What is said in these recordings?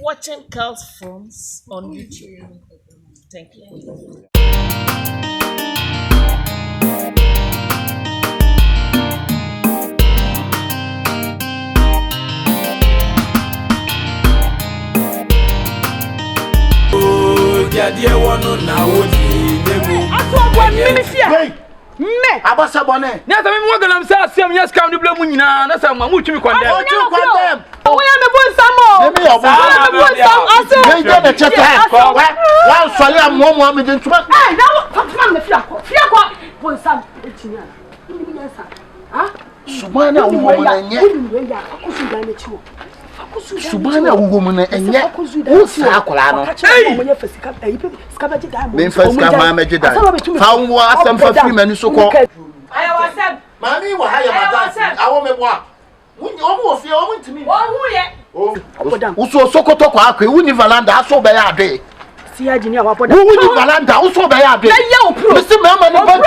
watching Carl's Films on YouTube. Thank you. Dear one now, Me abasa bone na ta me mo ganam sa asem yes kam de blame nyina na sa ma mu tumi condemn o tu condemn o ya me bon samo me yo bon aso me je de chete ko wa sole amomo me de ntuma na fatuma me fia ko bon sam etinya ni ya sa ha subana wo na nye subana wo mu na enye wo sa akola no me fasika ma meje dan fa wo asem fa free mani so ko aya wasem mami wo ha ya madan awo me boa wunni o mo fie o mo ntimi o hu ye wo so sokoto kwa akwe wunni valanda aso be ya ade si agini awa boda wunni valanda wo so be ya ade na ye o pro misi mama ni ba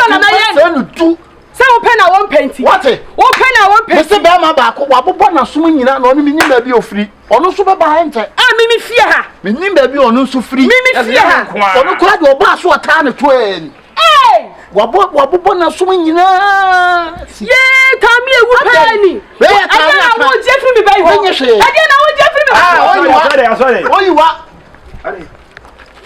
se nu tu se o pen na won penti what o pen na won penti misi be ma ba ko wa bobo na som nyina na onu minni ba bi ofri onu so be ba ha nte mimi fie ha minni ba bi onu so free mimi fie ha onu kura de oba so ata na to en wa bobo na som nyina ye kami ewu pani be ya ade na wo jefri mi bai ho ade na wo jefri mi sorry oyiwa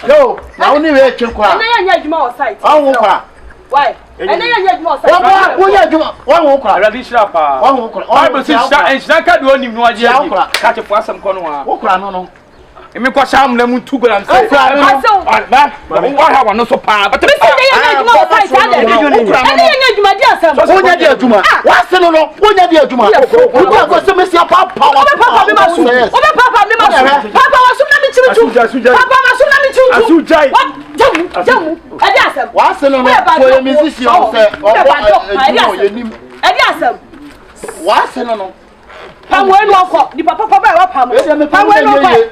yo na oni we twa na ya adwuma o site awon kwa why ene ya adwuma o site wo ya adwuma won kwa already shrapa won kwa bible says and ka do onim no aje ka che fo asem kono a wo kwa no emi kwa sham na mu tu go am say ba wo ha wa no so pa but ene ya adwuma o site ade ene ya adwuma di asem wo nya di adwuma wa se no wo nya di adwuma wo ko se mesi pa papa me masu papa wasu na mi chiru papa wasu na mi chiru asujai jamu ade asem wa se no ko ye musician se o ye nim ade asem wa se no pamwe no akọ di papa ba wa pamwe no akọ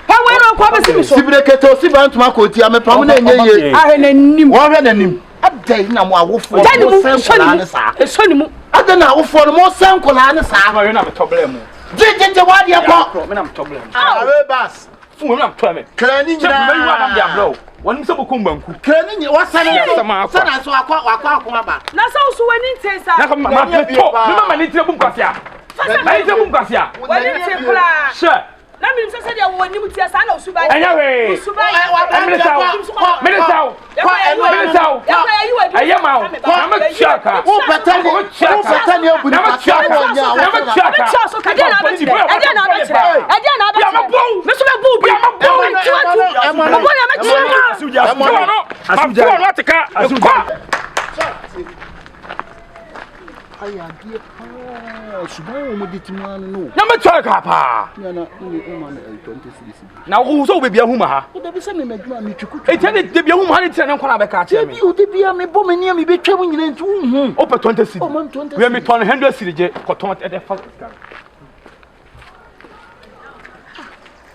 pamwe no akọ be sibi so sibreketo sibantuma ko ti ame pamwe na enye ye ahe na nim wo hwe na nim adai na mo awofo mo senkola ne sa eso ni mu adai na awofo mo senkola ne sa ma we na me problem je wa de ko me na me problem awe bas fu me na me problem krani je me yu nyina adam dia bro woni se bokum banku krani nyina wa sana so akwa ba na so so wani ntesa na ma me to me ma ni tire bum kwasia na ni tire bum kwasia wani ntesa kula she na mi ntesa dia woni mutia sa na osuba enya we osuba minister aye ma na ma chaka o patani obu ni patani onya na ma chaka so ka dia na ba chire ya ma bo me so be bo ya ma bo ya ma chire asuja no atika asuja aya die subawo mo ditimano no na ma chaka pa na ni o ma na 20 series na wo so be bia hu ma ha o da bi se me madwuma mi twikutu e tene de bia hu ma ha ni tene na nkona be ka che me o de bia me bo me ni mi be twam nyina ntu hu o pe 20 series o ma 20 we me ton 100 series je ko ton e de fa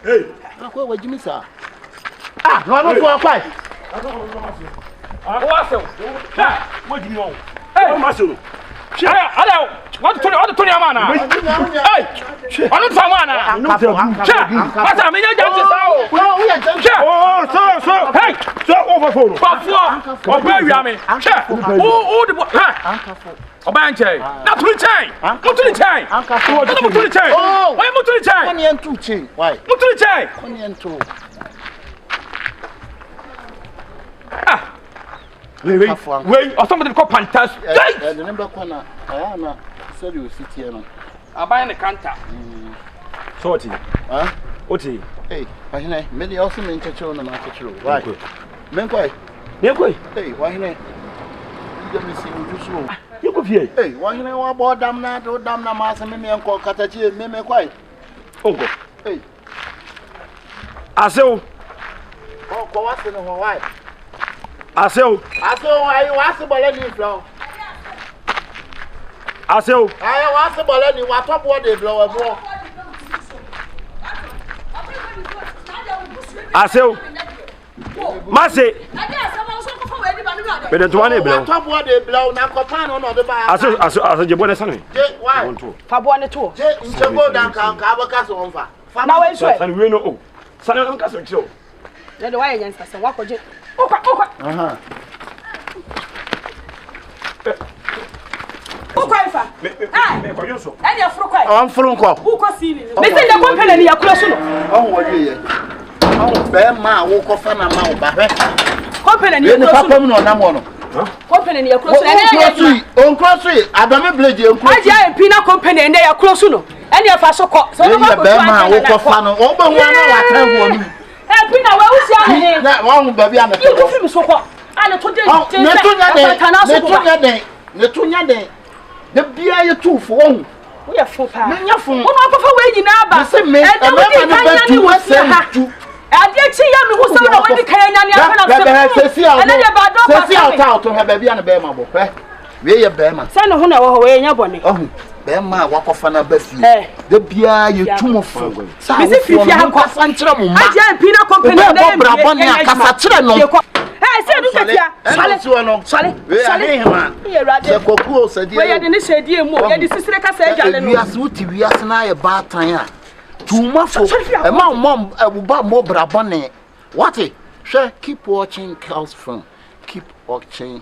hey akwa wajimi sa no no so akwa wa se ha mo jimi on hey ma se no ala what to amana hey anu to amana pasa me nya jante sa o oh so hey so over for pafo oba wi ame che o de ha oba nche na to chen mo to chen mo to chen why mo to chen oni entu chen why mo to chen oni entu Wait, or somebody called Pantas. The number corner, I am said you sit here. I buy in the counter. Sorty. Huh? Oti. Hey, why not? Many also mean to show them after you. Why? Menquay. Hey, why not? Let me see you so. You go here. Hey, why not? About damn not or damn mass and me uncle Katachi, me quite. Oh, hey. I say, oh, what's in Hawaii? I say, why you ask about any flow? I say, I ask about any what up what they blow a blow. I say, Massey, but the one they blow. Top what they blow now, Copano or the bar. I said, you want to say, why? Fabuane too. In Chago, down Cabacas on fire. Now, and we know. Sana no ka so chiro. Na de why yansa se wakoje. Aha. Ukaifa. Me ko yoso. Eni afro kwai. On furu nko. Uko sini. Me say the company ni yakura so no. On wo ye. On be ma wo ko fa na ma wo ba hwe. Company ni yakura so. yakura so. Ni papa no na mo no. Company ni yakura so. On cross yi, adame blade en cross. Aje MP na company ni yakura so no. Eni afa so ko. So no ko be ma wo ko fa no. O be ho na wa tan ho mi. MP na we wusi ane. Na wa hu ba bi ana. Iku fi mi so ko. Ana to dey. Ne to nya den. De bia ye tu fo wo. Wo ye fo pa. Me nya fo. Wo no akofa we nyina ba. Se me, e me ma be tu wo se tu. Ade chi ya mi wo so na we di kan nya ne afa na se se out to ha ba bia na be ma bo pe. We ye be ma. Se no ho na wo ho we nya bone. Ohu. Be ma wa kofa na ba fi. De bia ye tu mo fo. Sa me se fi ha ko fa nkyere mo ma. Aje MP na company na be bra bone akasa kyere no. Hey, say do katia. Swale. Se kokuo se die. We ye de ne shedie mu, ye de sisire ka sa adwale no. Wi ase uti wi ase na ye ba tan a. Tuma fo. E ma mom abuba mo bra bone. What it? Sure, keep watching Carl's Film. Keep watching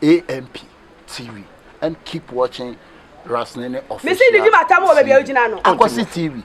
AMP TV and keep watching Rasnene Official. Me see the matter mo be bia ojina no. Akosi TV.